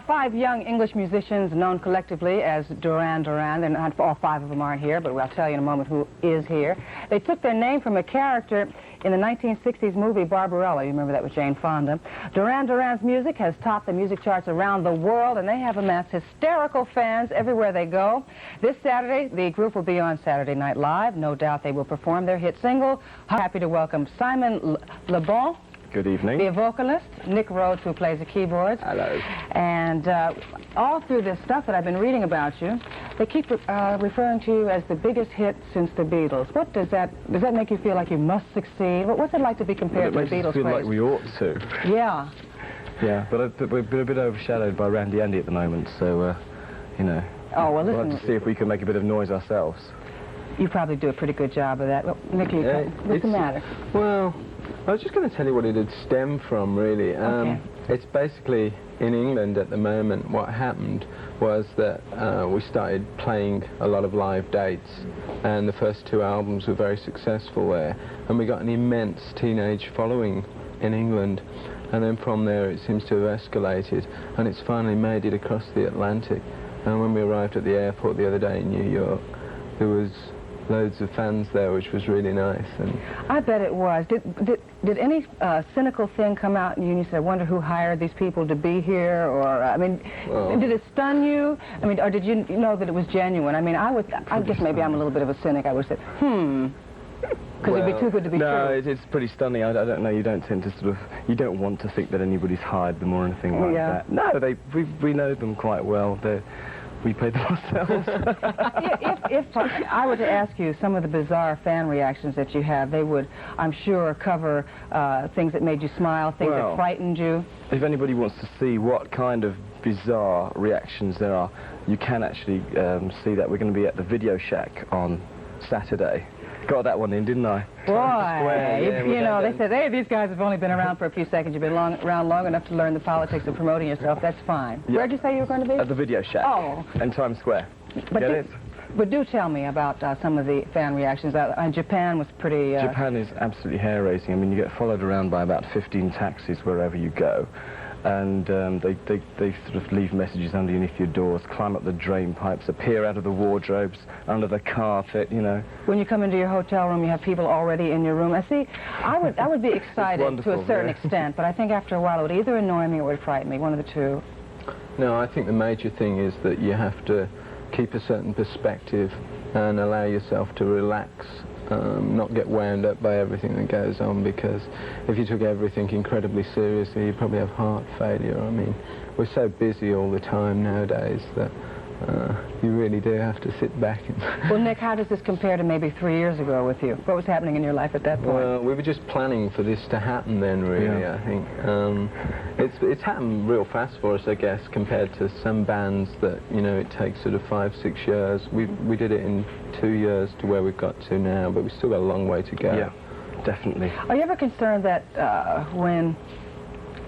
Five young English musicians known collectively as Duran Duran, and not all five of them aren't here, but I'll tell you in a moment who is here. They took their name from a character in the 1960s movie Barbarella. You remember that with Jane Fonda. Duran Duran's music has topped the music charts around the world, and they have amassed hysterical fans everywhere they go. This Saturday, the group will be on Saturday Night Live. No doubt they will perform their hit single. Happy to welcome Simon Le Bon. Good evening. The vocalist, Nick Rhodes, who plays the keyboards. Hello. And all through this stuff that I've been reading about you, they keep referring to you as the biggest hit since the Beatles. What does that make you feel like you must succeed? What's it like to be compared to the Beatles? It makes us feel like we ought to. Yeah. Yeah, but we've been a bit overshadowed by Randy Andy at the moment, so, you know. Oh, well, listen. We'll have to see if we can make a bit of noise ourselves. You probably do a pretty good job of that. Well, Nick, what's the matter? Well, I was just going to tell you what it had stemmed from, really. Okay. It's basically in England at the moment. What happened was that we started playing a lot of live dates, and the first two albums were very successful there, and we got an immense teenage following in England, and then from there it seems to have escalated, and it's finally made it across the Atlantic. And when we arrived at the airport the other day in New York, there was loads of fans there, which was really nice. And I bet it was. Did any cynical thing come out and you said, I wonder who hired these people to be here? Or, I mean, did it stun you? I mean, or did you know that it was genuine? I mean, I guess maybe I'm a little bit of a cynic. I would say, because it'd be too good to be true. No, it's pretty stunning. I don't know, you don't tend to sort of, you don't want to think that anybody's hired them or anything like that. No, we know them quite well. We paid them ourselves. If I were to ask you some of the bizarre fan reactions that you have, they would, I'm sure, cover things that made you smile, things that frightened you. If anybody wants to see what kind of bizarre reactions there are, you can actually see that. We're going to be at the Video Shack on Saturday. Got that one in, didn't I? Boy, you know, they said, hey, these guys have only been around for a few seconds. You've been around long enough to learn the politics of promoting yourself. That's fine. Yeah. Where'd you say you were going to be? At the Video Shack. Oh. In Times Square. But do tell me about some of the fan reactions. Japan was pretty... Japan is absolutely hair-raising. I mean, you get followed around by about 15 taxis wherever you go. And they sort of leave messages underneath your doors, climb up the drain pipes, appear out of the wardrobes, under the carpet, you know. When you come into your hotel room, you have people already in your room. I see, I would be excited to a certain extent, but I think after a while it would either annoy me or it would frighten me, one of the two. No, I think the major thing is that you have to keep a certain perspective and allow yourself to relax. Not get wound up by everything that goes on, because if you took everything incredibly seriously, you'd probably have heart failure. I mean, we're so busy all the time nowadays that you really do have to sit back and... Well, Nick, how does this compare to maybe 3 years ago with you? What was happening in your life at that point? Well, we were just planning for this to happen then, really, I think. It's happened real fast for us, I guess, compared to some bands that, you know, it takes sort of 5-6 years. We did it in 2 years to where we've got to now, but we've still got a long way to go. Yeah, definitely. Are you ever concerned that when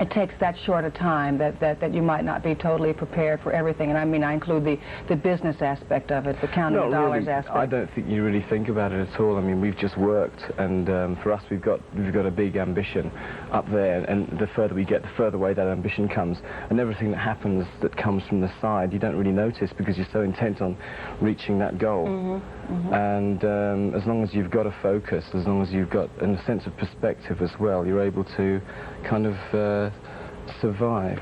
it takes that short a time that you might not be totally prepared for everything? And I mean, I include the business aspect of it, the counting of dollars aspect. I don't think you really think about it at all. I mean, we've just worked, and for us, we've got a big ambition up there, and the further we get, the further away that ambition comes, and everything that happens that comes from the side, you don't really notice because you're so intent on reaching that goal. And as long as you've got a focus, as long as you've got a sense of perspective as well, you're able to kind of survive.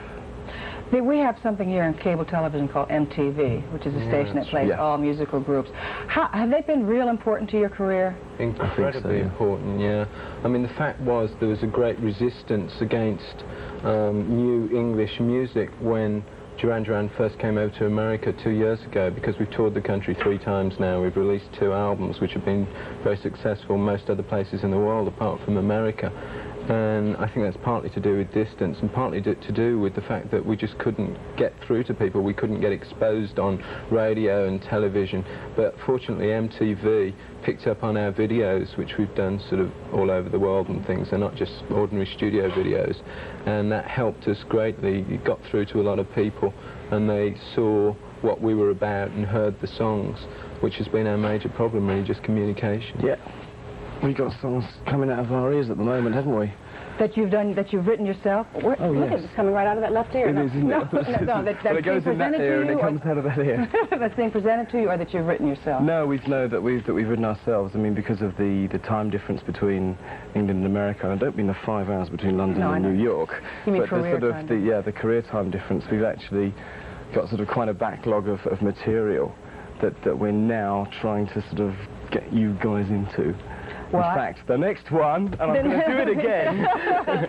We have something here in cable television called MTV, which is a station that plays all musical groups. Have they been real important to your career? Incredibly important, yeah. I mean, the fact was there was a great resistance against new English music when Duran Duran first came over to America 2 years ago, because we've toured the country 3 times now. We've released 2 albums which have been very successful in most other places in the world apart from America. And I think that's partly to do with distance and partly to do with the fact that we just couldn't get through to people. We couldn't get exposed on radio and television. But fortunately MTV picked up on our videos, which we've done sort of all over the world and things. They're not just ordinary studio videos. And that helped us greatly. It got through to a lot of people, and they saw what we were about and heard the songs, which has been our major problem, really, just communication. Yeah. We've got songs coming out of our ears at the moment, haven't we? That you've written yourself? Oh, look, yes. It's coming right out of that left ear. It is, isn't no, it? No, that Well, it goes in that ear and it comes out of that ear. That's being presented to you, or that you've written yourself? No, we know that we've written ourselves. I mean, because of the time difference between England and America. And I don't mean the 5 hours between London and New York. You mean but career the sort time of the career time difference. We've actually got sort of quite a backlog of material that we're now trying to sort of get you guys into. Well, in fact, the next one, and I'm going to do it again.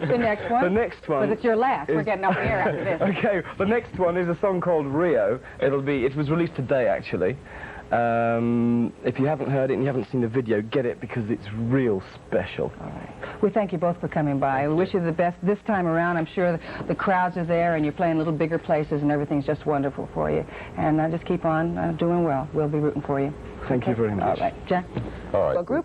The next one? The next one. But it's your last. We're getting off the air after this. Okay, the next one is a song called Rio. It was released today, actually. If you haven't heard it and you haven't seen the video, get it because it's real special. All right. We thank you both for coming by. We wish you the best this time around. I'm sure the crowds are there and you're playing little bigger places and everything's just wonderful for you. And just keep on doing well. We'll be rooting for you. Thank you very much. All right. Jack? All right. Well, group.